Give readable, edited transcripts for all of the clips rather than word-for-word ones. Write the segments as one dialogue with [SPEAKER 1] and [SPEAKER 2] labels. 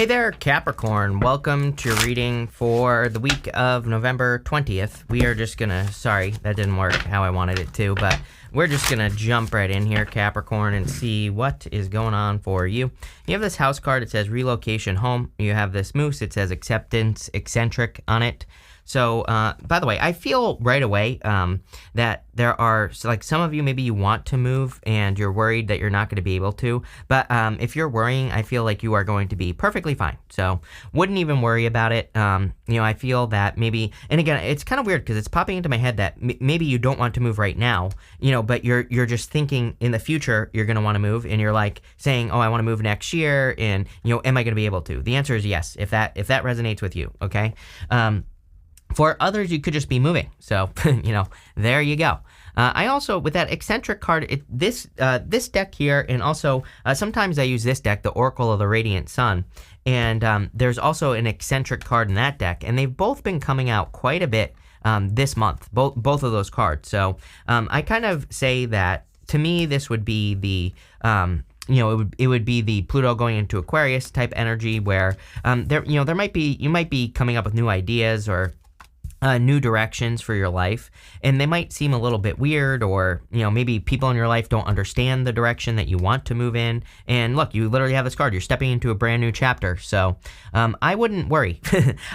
[SPEAKER 1] Hey there, Capricorn. Welcome to your reading for the week of November 20th. We are just gonna, sorry, that didn't work how I wanted it to, but we're just gonna jump right in here, Capricorn, and see what is going on for you. You have this house card, it says relocation home. You have this moose, it says acceptance, eccentric on it. So, by the way, I feel right away that there are, like, some of you, maybe you want to move and you're worried that you're not going to be able to. But if you're worrying, I feel like you are going to be perfectly fine. So, wouldn't even worry about it. I feel that maybe, and again, it's kind of weird because it's popping into my head that maybe you don't want to move right now, but you're just thinking in the future you're going to want to move, and you're like saying, oh, I want to move next year, and, am I going to be able to? The answer is yes, if that resonates with you, okay? For others, you could just be moving. So, there you go. I also, with that eccentric card, this deck here, and also sometimes I use this deck, the Oracle of the Radiant Sun, and there's also an eccentric card in that deck, and they've both been coming out quite a bit this month, both of those cards. So I kind of say that, to me, this would be the... it would be the Pluto going into Aquarius type energy, where you might be coming up with new ideas or new directions for your life, and they might seem a little bit weird, or maybe people in your life don't understand the direction that you want to move in. And look, you literally have this card, you're stepping into a brand new chapter. So I wouldn't worry.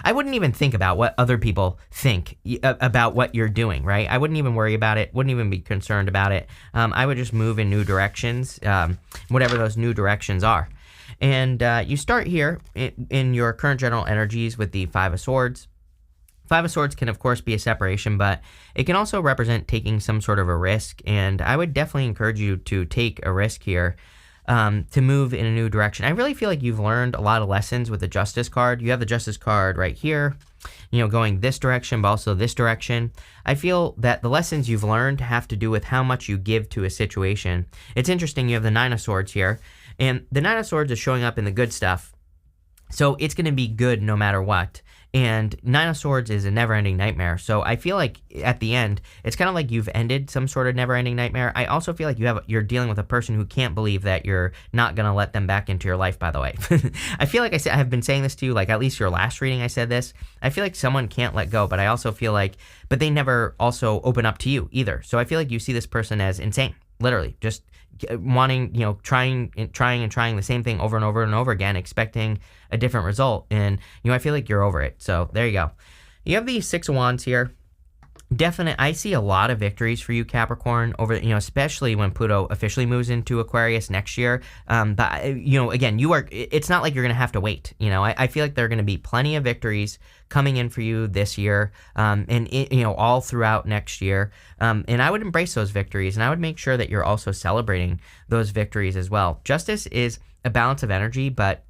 [SPEAKER 1] I wouldn't even think about what other people think about what you're doing, right? I wouldn't even worry about it, wouldn't even be concerned about it. I would just move in new directions, whatever those new directions are. And you start here in your current general energies with the Five of Swords. Five of Swords can, of course, be a separation, but it can also represent taking some sort of a risk, and I would definitely encourage you to take a risk here to move in a new direction. I really feel like you've learned a lot of lessons with the Justice card. You have the Justice card right here, going this direction, but also this direction. I feel that the lessons you've learned have to do with how much you give to a situation. It's interesting, you have the Nine of Swords here, and the Nine of Swords is showing up in the good stuff, so it's going to be good no matter what. And Nine of Swords is a never-ending nightmare. So I feel like at the end, it's kind of like you've ended some sort of never-ending nightmare. I also feel like you're dealing with a person who can't believe that you're not going to let them back into your life, by the way. I feel like I have been saying this to you, like at least your last reading I said this. I feel like someone can't let go, but I also feel like, but they never also open up to you either. So I feel like you see this person as insane, literally, just wanting, trying the same thing over and over and over again, expecting a different result. And, I feel like you're over it. So there you go. You have the Six of Wands here. I see a lot of victories for you, Capricorn, over, especially when Pluto officially moves into Aquarius next year. But, again, it's not like you're going to have to wait. I feel like there are going to be plenty of victories coming in for you this year, and all throughout next year. And I would embrace those victories, and I would make sure that you're also celebrating those victories as well. Justice is a balance of energy, but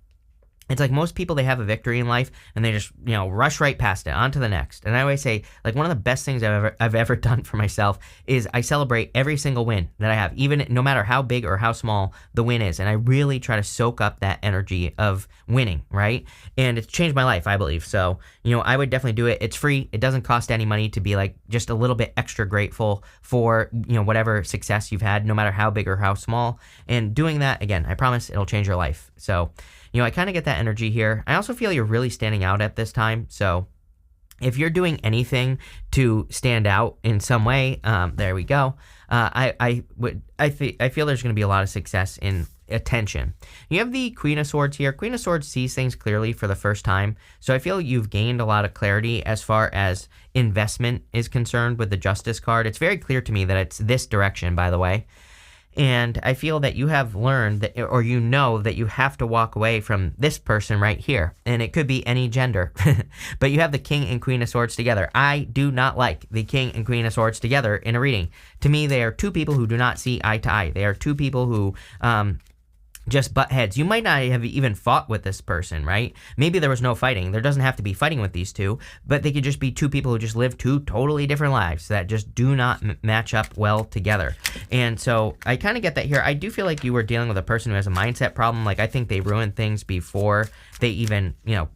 [SPEAKER 1] it's like most people, they have a victory in life and they just, rush right past it, on to the next. And I always say, like, one of the best things I've ever done for myself is I celebrate every single win that I have, even no matter how big or how small the win is. And I really try to soak up that energy of winning, right? And it's changed my life, I believe. So, I would definitely do it. It's free. It doesn't cost any money to be like just a little bit extra grateful for, whatever success you've had, no matter how big or how small. And doing that, again, I promise it'll change your life. So, I kind of get that energy here. I also feel you're really standing out at this time. So if you're doing anything to stand out in some way, there we go. I feel there's going to be a lot of success in attention. You have the Queen of Swords here. Queen of Swords sees things clearly for the first time. So I feel you've gained a lot of clarity as far as investment is concerned with the Justice card. It's very clear to me that it's this direction, by the way. And I feel that you have learned that, or that you have to walk away from this person right here. And it could be any gender. But you have the King and Queen of Swords together. I do not like the King and Queen of Swords together in a reading. To me, they are two people who do not see eye to eye. They are two people who just butt heads. You might not have even fought with this person, right? Maybe there was no fighting. There doesn't have to be fighting with these two, but they could just be two people who just live two totally different lives that just do not match up well together. And so I kind of get that here. I do feel like you were dealing with a person who has a mindset problem. Like, I think they ruin things before they even,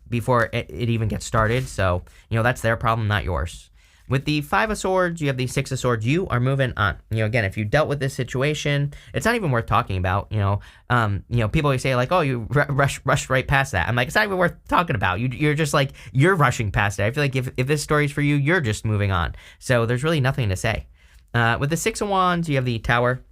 [SPEAKER 1] before it even gets started. So, that's their problem, not yours. With the Five of Swords, you have the Six of Swords. You are moving on. Again, if you dealt with this situation, it's not even worth talking about. People always say like, "Oh, you rush right past that." I'm like, it's not even worth talking about. You're just like you're rushing past it. I feel like if this story's for you, you're just moving on. So there's really nothing to say. With the Six of Wands, you have the Tower.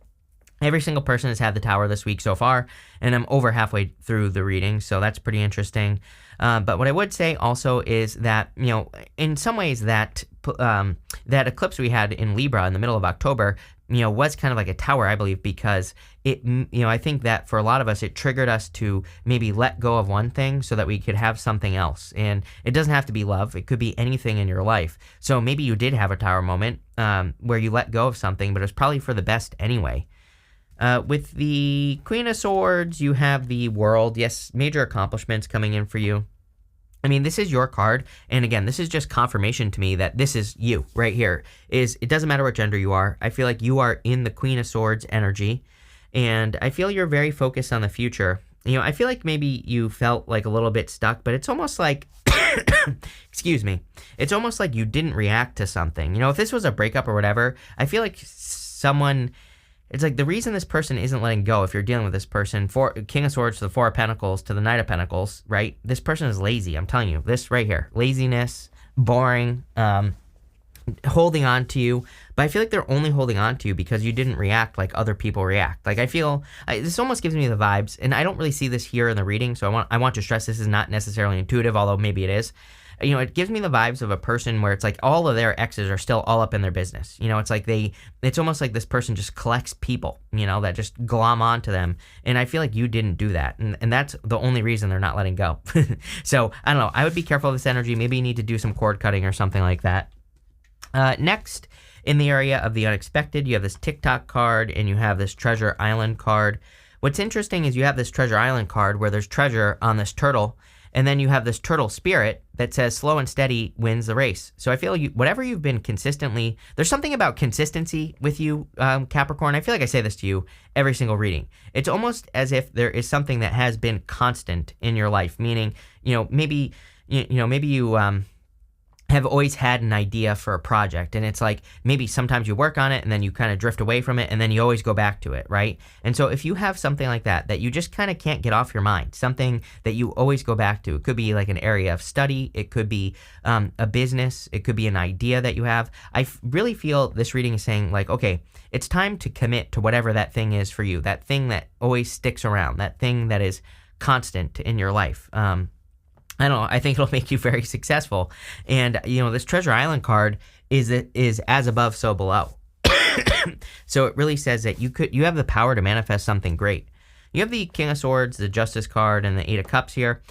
[SPEAKER 1] Every single person has had the Tower this week so far, and I'm over halfway through the reading, so that's pretty interesting. But what I would say also is that, in some ways that eclipse we had in Libra in the middle of October, was kind of like a tower, I believe, because I think that for a lot of us, it triggered us to maybe let go of one thing so that we could have something else. And it doesn't have to be love. It could be anything in your life. So maybe you did have a tower moment where you let go of something, but it was probably for the best anyway. With the Queen of Swords, you have the World. Yes, major accomplishments coming in for you. I mean, this is your card, and again, this is just confirmation to me that this is you right here. It doesn't matter what gender you are. I feel like you are in the Queen of Swords energy, and I feel you're very focused on the future. I feel like maybe you felt like a little bit stuck, but it's almost like, excuse me, it's almost like you didn't react to something. If this was a breakup or whatever, I feel like it's like the reason this person isn't letting go, if you're dealing with this person, King of Swords to the Four of Pentacles to the Knight of Pentacles, right? This person is lazy. I'm telling you, this right here, laziness, boring, holding on to you. But I feel like they're only holding on to you because you didn't react like other people react. Like this almost gives me the vibes, and I don't really see this here in the reading, so I want to stress this is not necessarily intuitive, although maybe it is. It gives me the vibes of a person where it's like all of their exes are still all up in their business. It's like it's almost like this person just collects people, that just glom onto them. And I feel like you didn't do that. And that's the only reason they're not letting go. So I don't know. I would be careful of this energy. Maybe you need to do some cord cutting or something like that. Next, in the area of the unexpected, you have this TikTok card and you have this Treasure Island card. What's interesting is you have this Treasure Island card where there's treasure on this turtle. And then you have this turtle spirit that says slow and steady wins the race. So I feel whatever you've been consistently, there's something about consistency with you, Capricorn. I feel like I say this to you every single reading. It's almost as if there is something that has been constant in your life, meaning, maybe you have always had an idea for a project, and it's like maybe sometimes you work on it and then you kind of drift away from it and then you always go back to it, right? And so if you have something like that you just kind of can't get off your mind, something that you always go back to, it could be like an area of study, it could be a business, it could be an idea that you have. I really feel this reading is saying like, okay, it's time to commit to whatever that thing is for you, that thing that always sticks around, that thing that is constant in your life. I don't know. I think it'll make you very successful. And, this Treasure Island card is as above, so below. So it really says that you have the power to manifest something great. You have the King of Swords, the Justice card, and the Eight of Cups here.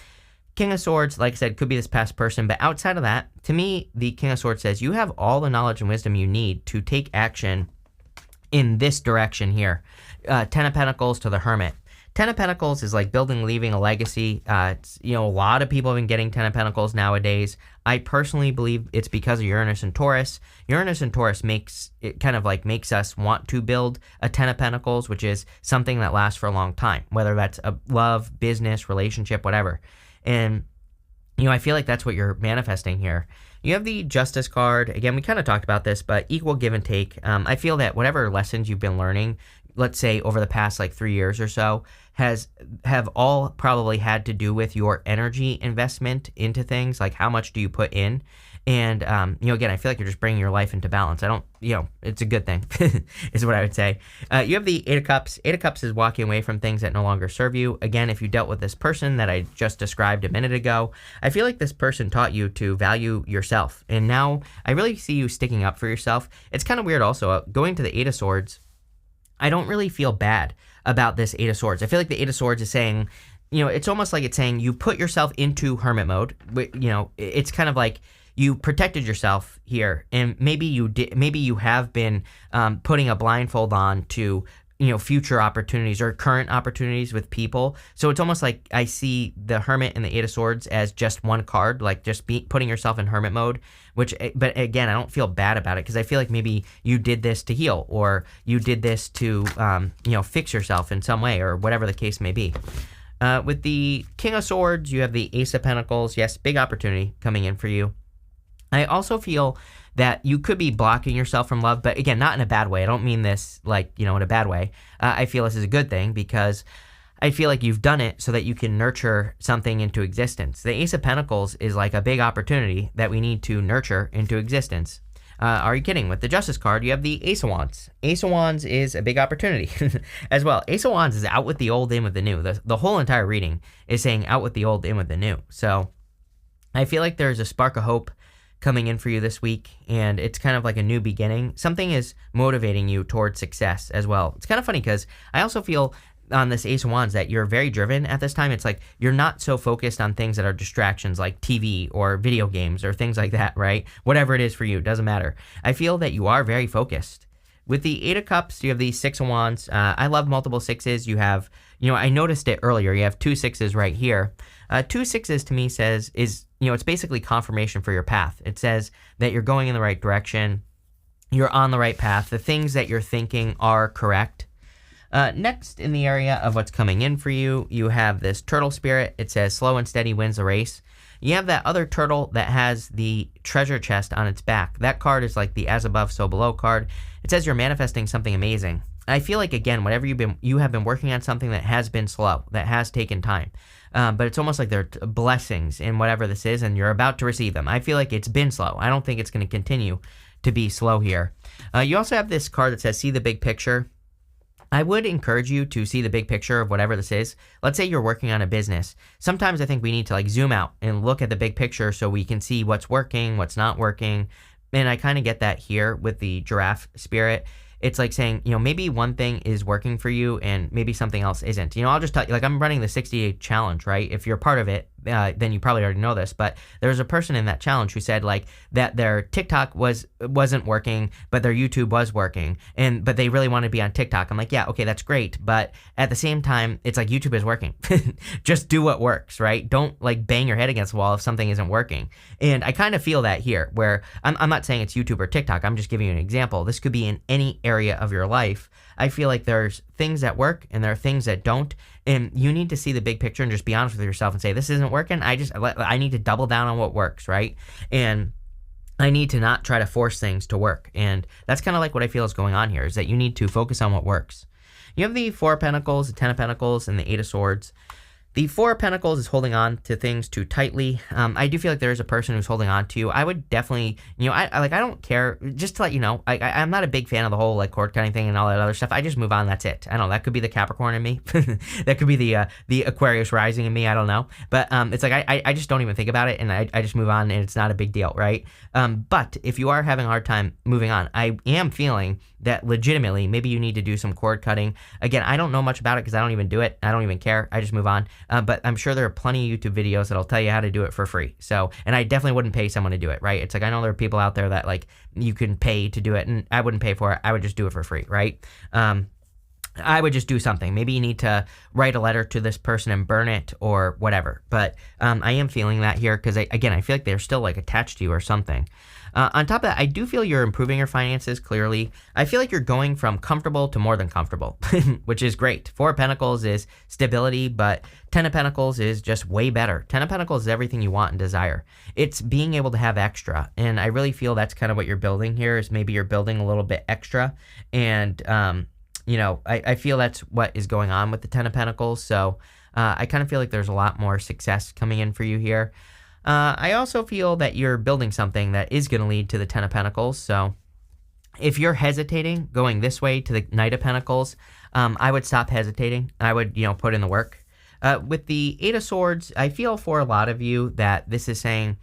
[SPEAKER 1] King of Swords, like I said, could be this past person. But outside of that, to me, the King of Swords says you have all the knowledge and wisdom you need to take action in this direction here. Ten of Pentacles to the Hermit. Ten of Pentacles is like building, leaving a legacy. A lot of people have been getting Ten of Pentacles nowadays. I personally believe it's because of Uranus and Taurus. Uranus and Taurus makes us want to build a Ten of Pentacles, which is something that lasts for a long time, whether that's a love, business, relationship, whatever. And, I feel like that's what you're manifesting here. You have the Justice card. Again, we kind of talked about this, but equal give and take. I feel that whatever lessons you've been learning, let's say over the past 3 years or so, have all probably had to do with your energy investment into things, like how much do you put in. And, again, I feel like you're just bringing your life into balance. It's a good thing, is what I would say. You have the Eight of Cups. Eight of Cups is walking away from things that no longer serve you. Again, if you dealt with this person that I just described a minute ago, I feel like this person taught you to value yourself. And now I really see you sticking up for yourself. It's kind of weird also, going to the Eight of Swords, I don't really feel bad about this Eight of Swords. I feel like the Eight of Swords is saying, it's almost like it's saying you put yourself into hermit mode. It's kind of like you protected yourself here, and maybe you have been putting a blindfold on to future opportunities or current opportunities with people. So it's almost like I see the Hermit and the Eight of Swords as just one card, like just putting yourself in hermit mode, but again, I don't feel bad about it because I feel like maybe you did this to heal, or you did this to, fix yourself in some way, or whatever the case may be. With the King of Swords, you have the Ace of Pentacles. Yes, big opportunity coming in for you. I also feel that you could be blocking yourself from love, but again, not in a bad way. I don't mean this like, in a bad way. I feel this is a good thing because I feel like you've done it so that you can nurture something into existence. The Ace of Pentacles is like a big opportunity that we need to nurture into existence. Are you kidding? With the Justice card, you have the Ace of Wands. Ace of Wands is a big opportunity as well. Ace of Wands is out with the old, in with the new. The whole entire reading is saying out with the old, in with the new. So I feel like there's a spark of hope coming in for you this week, and it's kind of like a new beginning. Something is motivating you towards success as well. It's kind of funny because I also feel on this Ace of Wands that you're very driven at this time. It's like you're not so focused on things that are distractions like TV or video games or things like that, right? Whatever it is for you, it doesn't matter. I feel that you are very focused. With the Eight of Cups, you have the Six of Wands. I love multiple sixes. You have, I noticed it earlier. You have 2 6s right here. 2 6s to me is it's basically confirmation for your path. It says that you're going in the right direction. You're on the right path. The things that you're thinking are correct. Next, in the area of what's coming in for you, you have this turtle spirit. It says slow and steady wins the race. You have that other turtle that has the treasure chest on its back. That card is like the as above, so below card. It says you're manifesting something amazing. I feel like, again, whatever you have been working on something that has been slow, that has taken time. But it's almost like they're blessings in whatever this is, and you're about to receive them. I feel like it's been slow. I don't think it's going to continue to be slow here. You also have this card that says see the big picture. I would encourage you to see the big picture of whatever this is. Let's say you're working on a business. Sometimes I think we need to like zoom out and look at the big picture so we can see what's working, what's not working. And I kind of get that here with the giraffe spirit. It's like saying, maybe one thing is working for you and maybe something else isn't. I'll just tell you, like I'm running the 60-day challenge, right? If you're part of it, then you probably already know this, but there's a person in that challenge who said like that their TikTok wasn't working, but their YouTube was working, but they really want to be on TikTok. I'm like, yeah, okay, that's great, but at the same time, it's like YouTube is working. Just do what works, right? Don't like bang your head against the wall if something isn't working. And I kind of feel that here, where I'm not saying it's YouTube or TikTok. I'm just giving you an example. This could be in any area of your life. I feel like there's things that work and there are things that don't, and you need to see the big picture and just be honest with yourself and say, this isn't working. I need to double down on what works, right? And I need to not try to force things to work. And that's kind of like what I feel is going on here, is that you need to focus on what works. You have the Four of Pentacles, the Ten of Pentacles, and the Eight of Swords. The Four of Pentacles is holding on to things too tightly. I do feel like there is a person who's holding on to you. I would definitely, I don't care. Just to let you know, I'm not a big fan of the whole like cord cutting thing and all that other stuff. I just move on. That's it. I don't know. That could be the Capricorn in me. That could be the Aquarius rising in me. I don't know. But it's like I just don't even think about it, and I just move on, and it's not a big deal, right? But if you are having a hard time moving on, I am feeling that legitimately maybe you need to do some cord cutting. Again, I don't know much about it because I don't even do it. I don't even care. I just move on. But I'm sure there are plenty of YouTube videos that'll tell you how to do it for free. So, and I definitely wouldn't pay someone to do it, right? It's like I know there are people out there that like you can pay to do it, and I wouldn't pay for it. I would just do it for free, right? I would just do something. Maybe you need to write a letter to this person and burn it or whatever. But I am feeling that here because, I feel like they're still like attached to you or something. On top of that, I do feel you're improving your finances clearly. I feel like you're going from comfortable to more than comfortable, which is great. Four of Pentacles is stability, but Ten of Pentacles is just way better. Ten of Pentacles is everything you want and desire. It's being able to have extra, and I really feel that's kind of what you're building here, is maybe you're building a little bit extra, and I feel that's what is going on with the Ten of Pentacles, so I kind of feel like there's a lot more success coming in for you here. I also feel that you're building something that is going to lead to the Ten of Pentacles, so if you're hesitating going this way to the Knight of Pentacles, I would stop hesitating. I would, put in the work. With the Eight of Swords, I feel for a lot of you that this is saying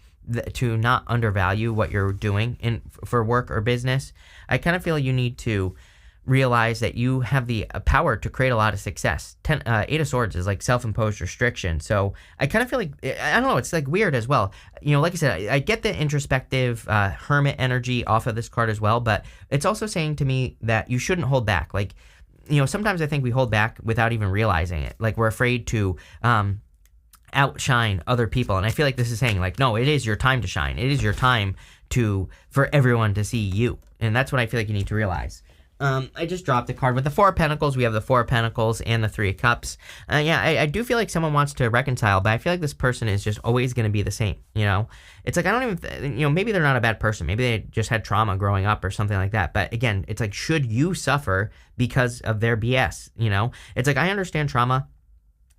[SPEAKER 1] to not undervalue what you're doing for work or business. I kind of feel you need to realize that you have the power to create a lot of success. Eight of Swords is like self-imposed restriction. So I kind of feel like, I don't know, it's like weird as well. Like I said, I get the introspective hermit energy off of this card as well, but it's also saying to me that you shouldn't hold back. Like, sometimes I think we hold back without even realizing it. Like we're afraid to outshine other people. And I feel like this is saying like, no, it is your time to shine. It is your time for everyone to see you. And that's what I feel like you need to realize. I just dropped a card. With the Four of Pentacles, we have the Four of Pentacles and the Three of Cups. Yeah, I do feel like someone wants to reconcile, but I feel like this person is just always going to be the same, you know? It's like, I don't even, maybe they're not a bad person. Maybe they just had trauma growing up or something like that. But again, it's like, should you suffer because of their BS, you know? It's like, I understand trauma.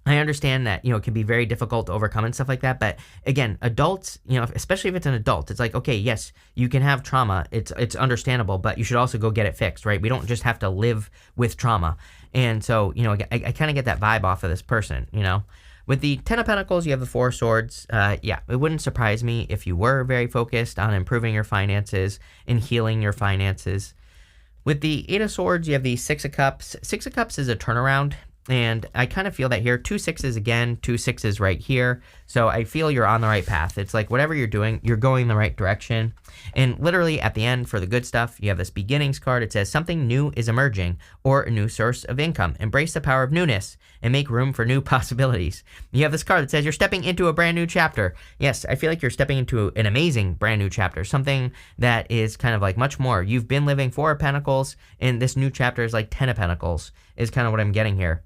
[SPEAKER 1] I understand that, it can be very difficult to overcome and stuff like that. But again, adults, especially if it's an adult, it's like, okay, yes, you can have trauma. It's understandable, but you should also go get it fixed, right? We don't just have to live with trauma. And so, I kind of get that vibe off of this person, With the Ten of Pentacles, you have the Four of Swords. Yeah, it wouldn't surprise me if you were very focused on improving your finances and healing your finances. With the Eight of Swords, you have the Six of Cups. Six of Cups is a turnaround. And I kind of feel that here. 2 6s again, 2 6s right here. So I feel you're on the right path. It's like whatever you're doing, you're going the right direction. And literally at the end, for the good stuff, you have this beginnings card. It says something new is emerging or a new source of income. Embrace the power of newness and make room for new possibilities. You have this card that says you're stepping into a brand new chapter. Yes, I feel like you're stepping into an amazing brand new chapter, something that is kind of like much more. You've been living Four of Pentacles, and this new chapter is like 10 of Pentacles is kind of what I'm getting here.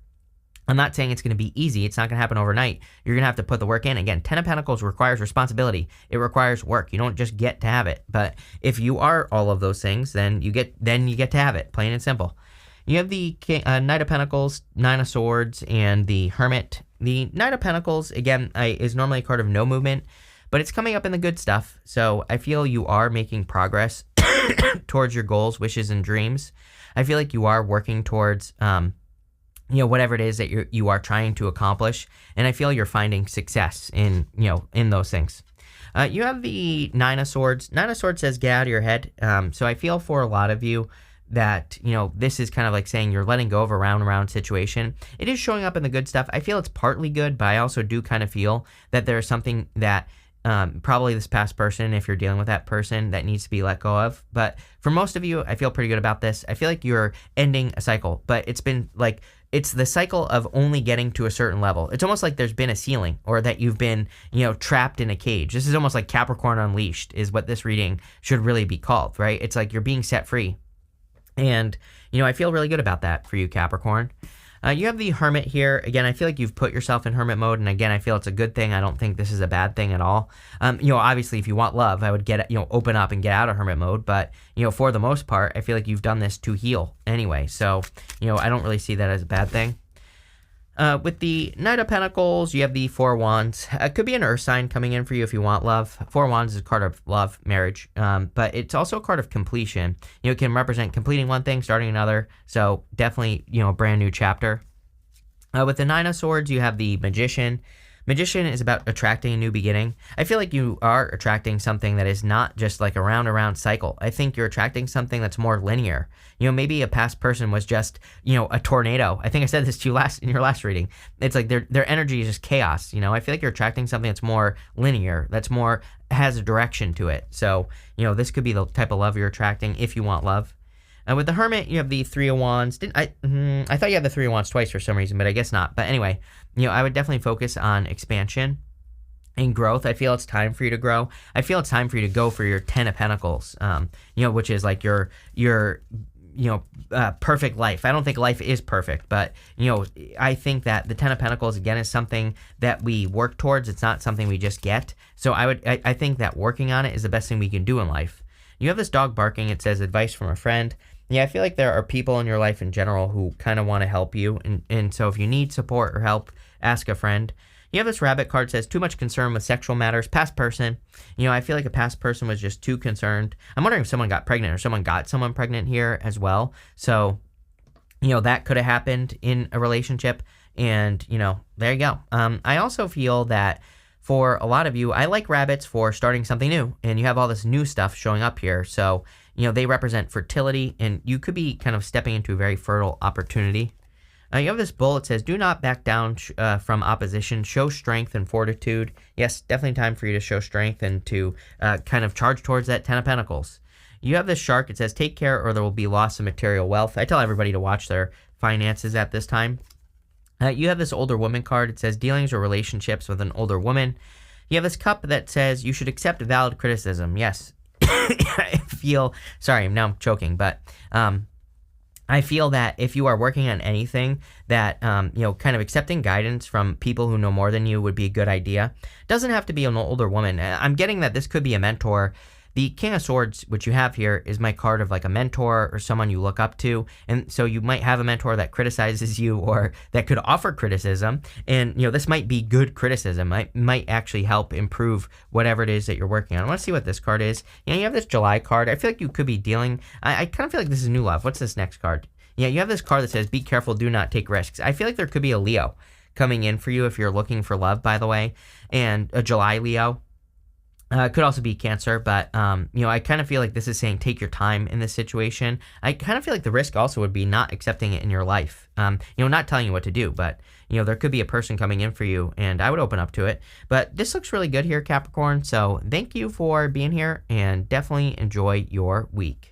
[SPEAKER 1] I'm not saying it's going to be easy. It's not going to happen overnight. You're going to have to put the work in. Again, Ten of Pentacles requires responsibility. It requires work. You don't just get to have it. But if you are all of those things, then you get to have it, plain and simple. You have the Knight of Pentacles, Nine of Swords, and the Hermit. The Knight of Pentacles, again, is normally a card of no movement, but it's coming up in the good stuff. So I feel you are making progress towards your goals, wishes, and dreams. I feel like you are working towards whatever it is that you are trying to accomplish. And I feel you're finding success in those things. You have the Nine of Swords. Nine of Swords says get out of your head. So I feel for a lot of you that, this is kind of like saying you're letting go of a round situation. It is showing up in the good stuff. I feel it's partly good, but I also do kind of feel that there's something that probably this past person, if you're dealing with that person, that needs to be let go of. But for most of you, I feel pretty good about this. I feel like you're ending a cycle, but it's been like, it's the cycle of only getting to a certain level. It's almost like there's been a ceiling, or that you've been, trapped in a cage. This is almost like Capricorn Unleashed is what this reading should really be called, right? It's like you're being set free. And, I feel really good about that for you, Capricorn. You have the Hermit here. Again, I feel like you've put yourself in hermit mode, and again, I feel it's a good thing. I don't think this is a bad thing at all. Obviously, if you want love, I would open up and get out of hermit mode, but, for the most part, I feel like you've done this to heal anyway, so, I don't really see that as a bad thing. With the Knight of Pentacles, you have the Four of Wands. It could be an earth sign coming in for you if you want love. Four of Wands is a card of love, marriage, but it's also a card of completion. It can represent completing one thing, starting another, so definitely, a brand new chapter. With the Nine of Swords, you have the Magician. Magician is about attracting a new beginning. I feel like you are attracting something that is not just like a round cycle. I think you're attracting something that's more linear. Maybe a past person was just, a tornado. I think I said this to you in your last reading. It's like their energy is just chaos. I feel like you're attracting something that's more linear, has a direction to it. So, this could be the type of love you're attracting if you want love. With the Hermit, you have the Three of Wands. I thought you had the Three of Wands twice for some reason, but I guess not. But anyway, I would definitely focus on expansion and growth. I feel it's time for you to grow. I feel it's time for you to go for your Ten of Pentacles, which is like your perfect life. I don't think life is perfect, but, I think that the Ten of Pentacles, again, is something that we work towards. It's not something we just get. So I think that working on it is the best thing we can do in life. You have this dog barking. It says advice from a friend. Yeah, I feel like there are people in your life in general who kind of want to help you. And so if you need support or help, ask a friend. You have this rabbit card, says too much concern with sexual matters. Past person. I feel like a past person was just too concerned. I'm wondering if someone got pregnant or someone got someone pregnant here as well. So, that could have happened in a relationship. And, there you go. I also feel that for a lot of you, I like rabbits for starting something new. And you have all this new stuff showing up here. So, they represent fertility, and you could be kind of stepping into a very fertile opportunity. You have this bull. It says, do not back down from opposition. Show strength and fortitude. Yes, definitely time for you to show strength and to kind of charge towards that Ten of Pentacles. You have this shark. It says, take care or there will be loss of material wealth. I tell everybody to watch their finances at this time. You have this older woman card. It says, dealings or relationships with an older woman. You have this cup that says, you should accept valid criticism. Yes. I feel, sorry, now I'm choking, but I feel that if you are working on anything, that kind of accepting guidance from people who know more than you would be a good idea. Doesn't have to be an older woman. I'm getting that this could be a mentor. The King of Swords, which you have here, is my card of like a mentor or someone you look up to. And so you might have a mentor that criticizes you or that could offer criticism. And, this might be good criticism. Might actually help improve whatever it is that you're working on. I want to see what this card is. You have this July card. I feel like you could be dealing, I kind of feel like this is new love. What's this next card? Yeah, you have this card that says, be careful, do not take risks. I feel like there could be a Leo coming in for you if you're looking for love, by the way, and a July Leo. Could also be Cancer, but, I kind of feel like this is saying take your time in this situation. I kind of feel like the risk also would be not accepting it in your life. Not telling you what to do, but, there could be a person coming in for you, and I would open up to it. But this looks really good here, Capricorn, so thank you for being here, and definitely enjoy your week.